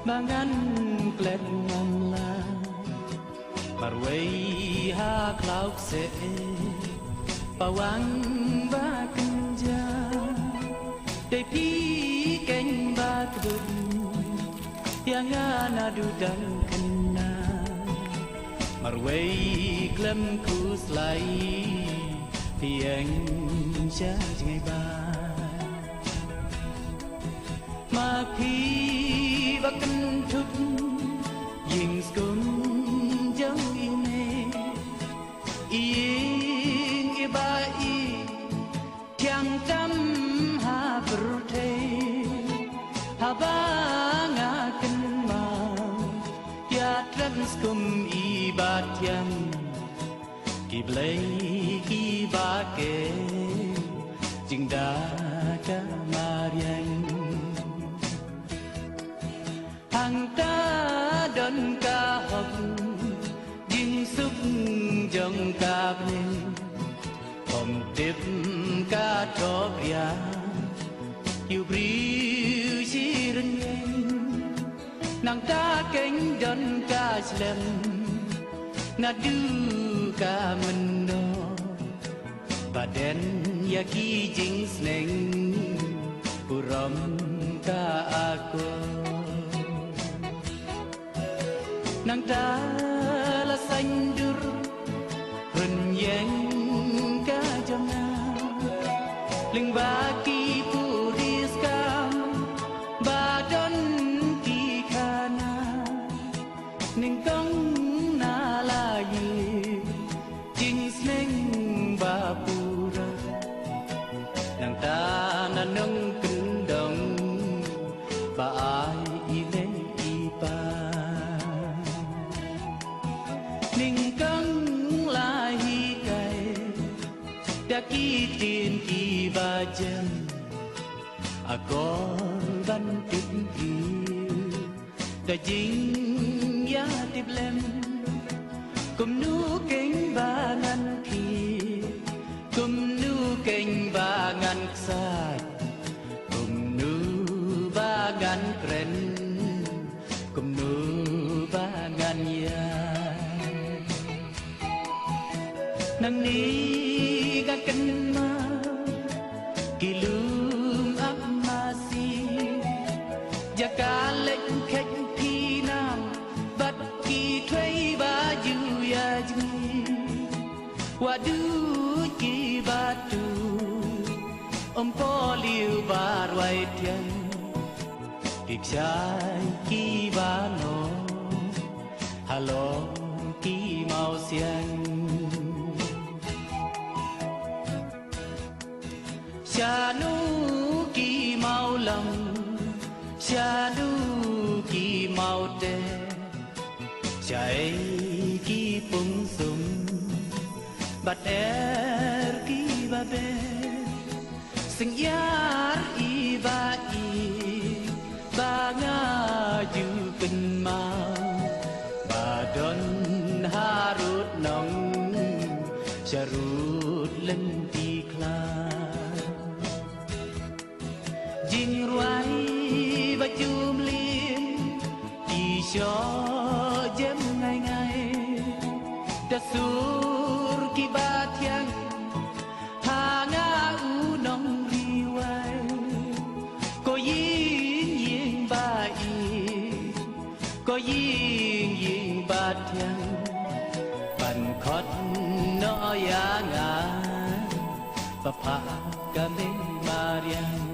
Mangan klet ngamla Marway ha klauk se Pawang ba kenja Day pi keng ba kedut Yang anadu dan kena Marway klem ku selai Tiang cha ngay ba Ma pi ba ken thúc Dình scum giống y mê Yên y ba y Thiang tâm ha bờ thê Ha ba ngã ken ma Ya trân scum y ba thiang Kỳ blay kỳ ba kê Chừng đã ca marian Hàng ta đơn ca học Dinh xúc dòng ca bên Hồng tiếp ca trò bia Yêu bríu chi rinh em Nàng ta cánh đơn ca slem Na du ka mình no Và đen ya ki jing sneng Puram ka ako Nàng ta là xanh dur Rừng yang ka jona Linh ba ki puris kam Ba don ki khana Ning kong na la yi Jing sneng ba pura Nàng ta na nâng kinh đồng Ba ai y lê y ba Ninh căng la hi cài Đã kỳ tiền kỳ ba chân À con văn tiếp yêu Đã dính giá tiếp lem Cùng nu kênh ba ngăn kỳ Cùng nu kênh ba ngăn sạch Cùng nu ba ngăn kren Cùng nu ba ngăn ya Nang ni ga kan ma Kilum ap masi Jaka lek khek pi nam Bat ki thuay ba yu ya jing Wa du ki ba tu Po liu ba roi tiang Kik chai ki ba no Halo ki mau siang Cha nu ki mau lòng Cha nu ki mau te Cha ấy ki pung sum Bat er ki ba be Sing yar i ba Ba nga yu ken mau Ba don harut nong Charut len ti kla Jing ruai ba chum lien Ki cho jem ngay ngay Da sur ki ba thiang Ha nga u nong riwai Ko yin yin ba Ko yin yin ba thiang Ban khot no ya nga Pa pa ka me marian